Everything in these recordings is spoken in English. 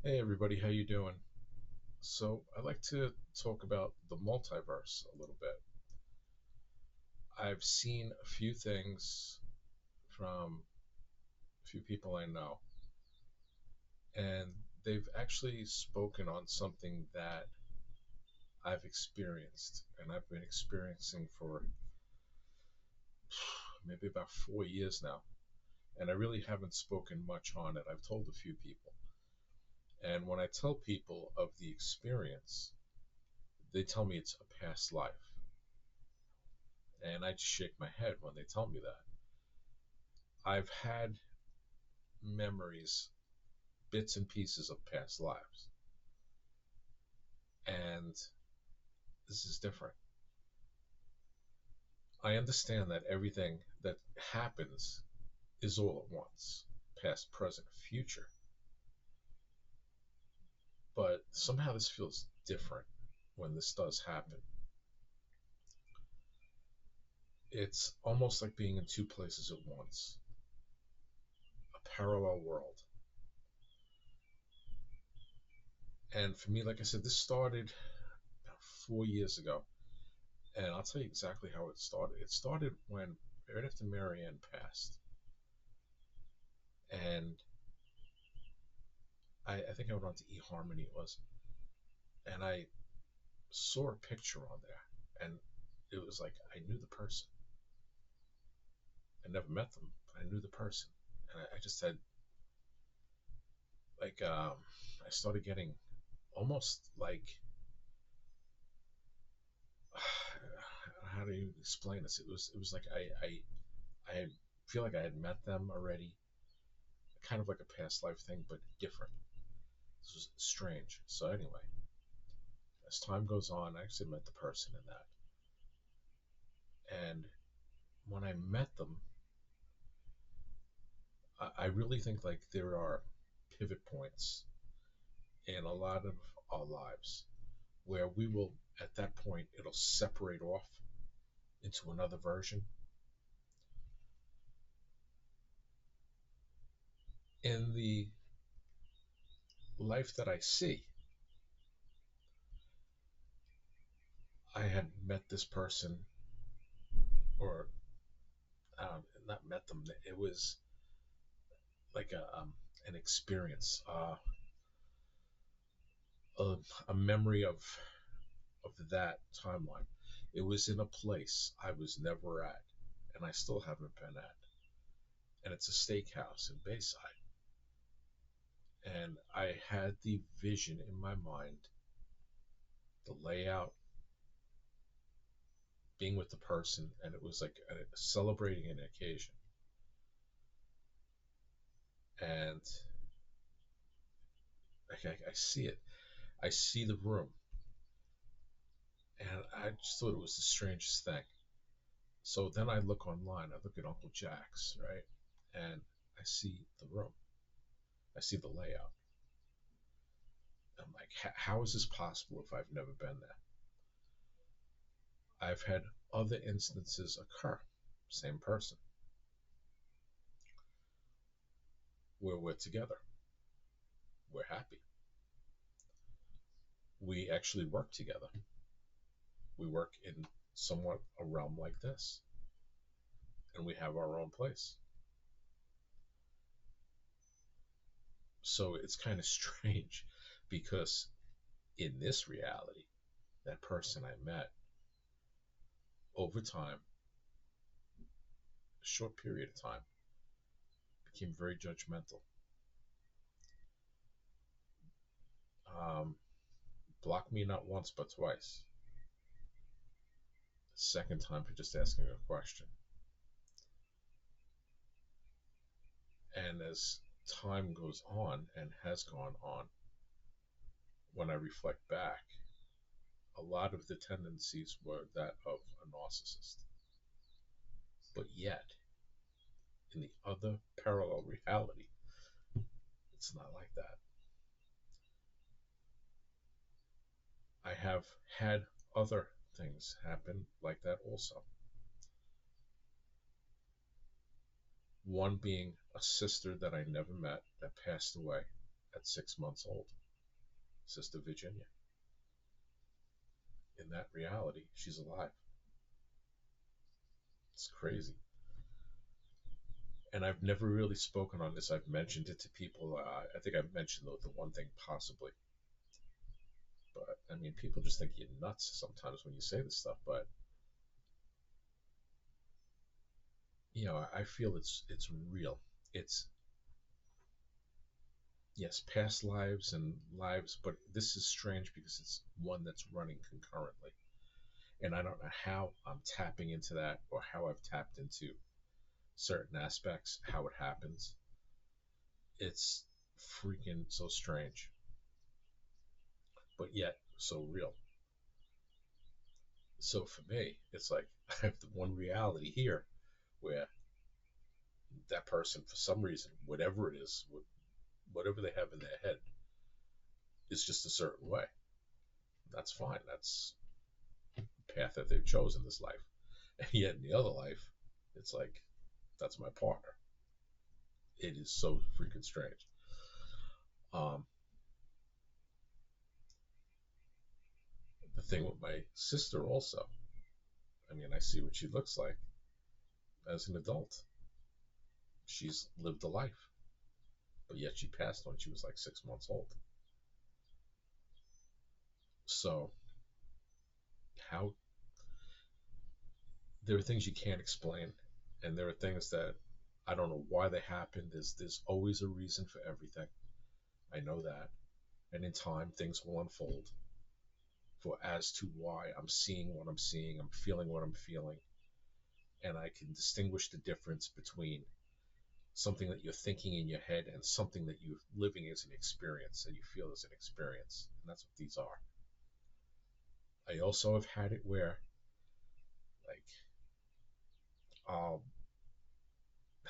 Hey everybody, how you doing? So I'd like to talk about the multiverse a little bit. I've seen a few things from a few people I know, and they've actually spoken on something that I've experienced, and I've been experiencing for maybe about 4 years now. And I really haven't spoken much on it. I've told a few people. And when I tell people of the experience, they tell me it's a past life. And I just shake my head when they tell me that. I've had memories, bits and pieces of past lives. And this is different. I understand that everything that happens is all at once, past, present, future. But somehow this feels different when this does happen. It's almost like being in two places at once, a parallel world. And for me, like I said, this started about 4 years ago. And I'll tell you exactly how it started. It started when, right after Marianne passed. And I think I went on to eHarmony, it was. And I saw a picture on there. And it was like I knew the person. I never met them, but I knew the person. And I just had, like, I started getting almost like, how do you explain this? It was like I feel like I had met them already, kind of like a past life thing, but different. This was strange. So anyway, as time goes on, I actually met the person in that. And when I met them, I really think like there are pivot points in a lot of our lives where we will, at that point, it'll separate off into another version. In the life that I see, I had met this person, or not met them. It was like an experience, a memory of that timeline. It was in a place I was never at, and I still haven't been at, and it's a steakhouse in Bayside. And I had the vision in my mind, the layout, being with the person, and it was like celebrating an occasion. And I see it. I see the room, and I just thought it was the strangest thing. So then I look online. I look at Uncle Jack's, right, and I see the room. I see the layout. I'm like, how is this possible if I've never been there? I've had other instances occur, same person, where we're together, we're happy, we actually work together, we work in somewhat a realm like this, and we have our own place. So it's kind of strange because in this reality, that person I met over time, a short period of time, became very judgmental. Um, Blocked me not once but twice. Second time for just asking a question. And as time goes on and has gone on, when I reflect back, a lot of the tendencies were that of a narcissist. But yet, in the other parallel reality, it's not like that. I have had other things happen like that also. One being a sister that I never met that passed away. at 6 months old, Sister Virginia. In that reality, she's alive. It's crazy. And I've never really spoken on this. I've mentioned it to people. I think I've mentioned the one thing possibly. But I mean, people just think you're nuts sometimes when you say this stuff. But I feel it's real. It's, yes, past lives and lives, but this is strange because it's one that's running concurrently. And I don't know how I'm tapping into that or how I've tapped into certain aspects, how it happens. It's freaking so strange, but yet so real. So for me, it's like I have the one reality here where that person, for some reason, whatever it is, whatever they have in their head, is just a certain way. That's fine. That's the path that they've chosen this life. And yet in the other life, it's like, that's my partner. It is so freaking strange. Um, the thing with my sister also, I mean, I see what she looks like as an adult. She's lived a life, but yet she passed when she was like 6 months old. So, how there are things you can't explain, and there are things that I don't know why they happen. There's always a reason for everything. I know that, and in time things will unfold for as to why I'm seeing what I'm seeing, I'm feeling what I'm feeling, and I can distinguish the difference between something that you're thinking in your head and something that you're living as an experience and you feel as an experience, and that's what these are. I also have had it where, like, I'll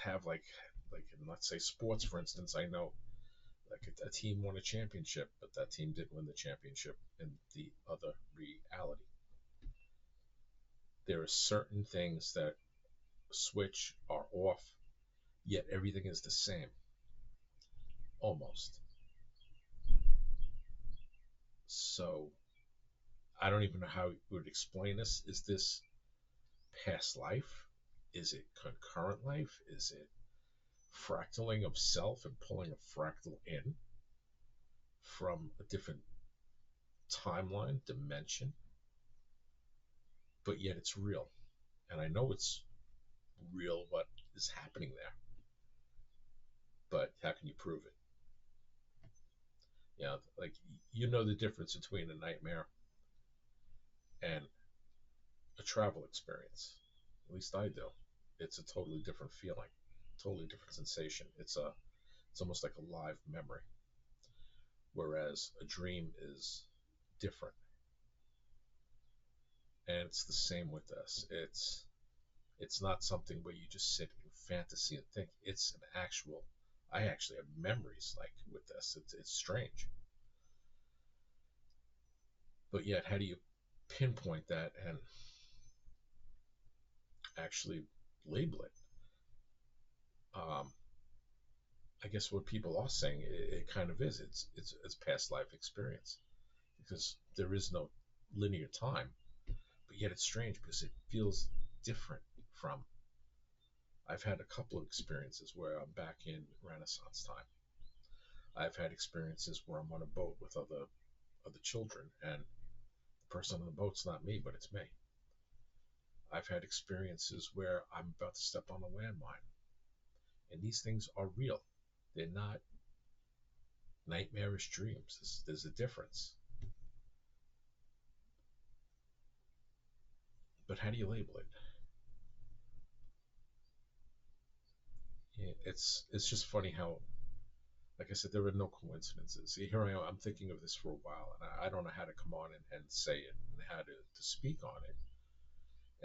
have like in, let's say, sports, for instance. I know like a team won a championship, but that team didn't win the championship in the other reality. There are certain things that switch are off, yet everything is the same, almost. So I don't even know how we would explain this. Is this past life? Is it concurrent life? Is it fractaling of self and pulling a fractal in from a different timeline, dimension? But yet it's real. And I know it's real what is happening there. But how can you prove it? Like, the difference between a nightmare and a travel experience. At least I do. It's a totally different feeling, totally different sensation. It's almost like a live memory. Whereas a dream is different. And it's the same with this. It's not something where you just sit in fantasy and think. It's an actual. I actually have memories like with this. It's strange. But yet, how do you pinpoint that and actually label it? Um, I guess what people are saying, it kind of is. It's past life experience because there is no linear time, but yet it's strange because it feels different from. I've had a couple of experiences where I'm back in Renaissance time. I've had experiences where I'm on a boat with other children, and the person on the boat's not me, but it's me. I've had experiences where I'm about to step on a landmine, and these things are real. They're not nightmarish dreams. There's a difference. But how do you label it? Yeah, it's just funny how, like I said, there are no coincidences. Here I am. I'm thinking of this for a while, and I don't know how to come on and say it and how to speak on it.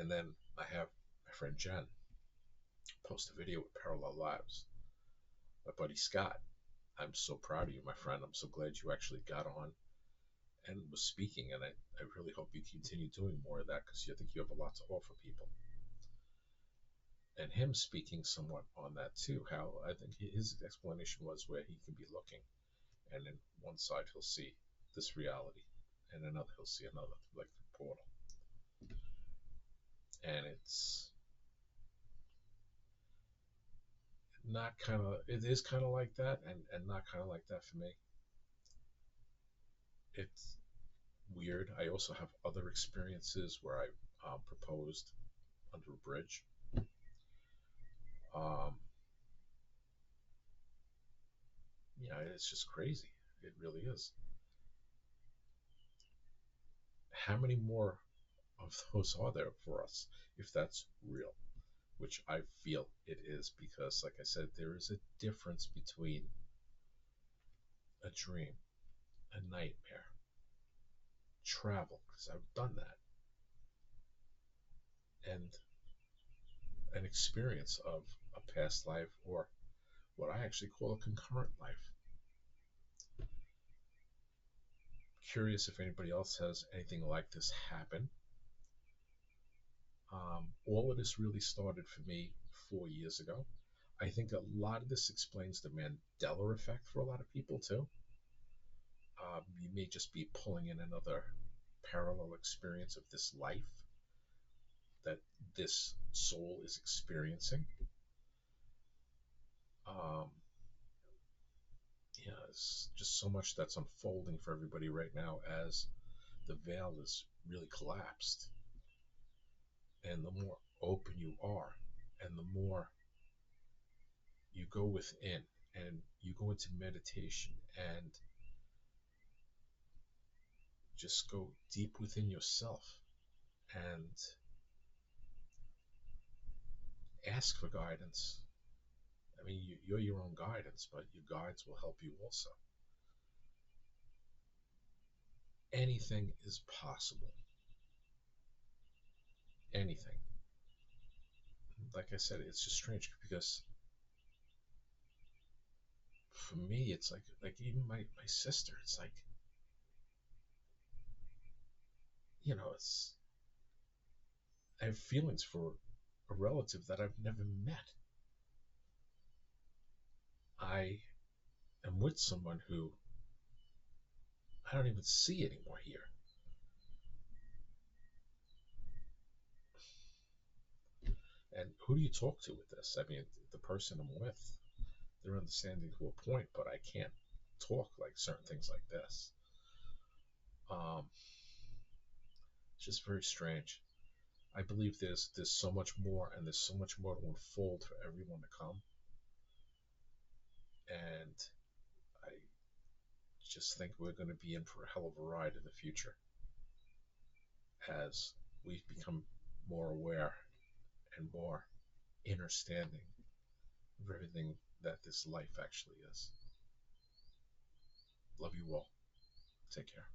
And then I have my friend Jen post a video with Parallel Lives. My buddy Scott, I'm so proud of you, my friend. I'm so glad you actually got on and was speaking, and I really hope you continue doing more of that because I think you have a lot to offer people. And him speaking somewhat on that too, how I think his explanation was where he can be looking and then one side he'll see this reality, and another he'll see another, like the portal. And it's not kind of, it is kind of like that, and not kind of like that for me. It's weird. I also have other experiences where I proposed under a bridge. Um, yeah, it's just crazy. It really is. How many more of those are there for us if that's real? Which I feel it is, because, like I said, there is a difference between a dream, a nightmare, travel, because I've done that, and an experience of a past life, or what I actually call a concurrent life. Curious if anybody else has anything like this happen. All of this really started for me 4 years ago. I think a lot of this explains the Mandela effect for a lot of people too. You may just be pulling in another parallel experience of this life that this soul is experiencing. Um, yeah, it's just so much that's unfolding for everybody right now as the veil is really collapsed. And the more open you are, and the more you go within, and you go into meditation, and just go deep within yourself, and ask for guidance. I mean, you're your own guidance, but your guides will help you also. Anything is possible. Anything. Like I said, it's just strange because for me, it's like even my sister. It's like, it's, I have feelings for a relative that I've never met. I am with someone who I don't even see anymore here. And who do you talk to with this? I mean, the person I'm with, they're understanding to a point, but I can't talk like certain things like this. Um, it's just very strange. I believe there's so much more, and there's so much more to unfold for everyone to come. And I just think we're going to be in for a hell of a ride in the future as we become more aware and more understanding of everything that this life actually is. Love you all. Take care.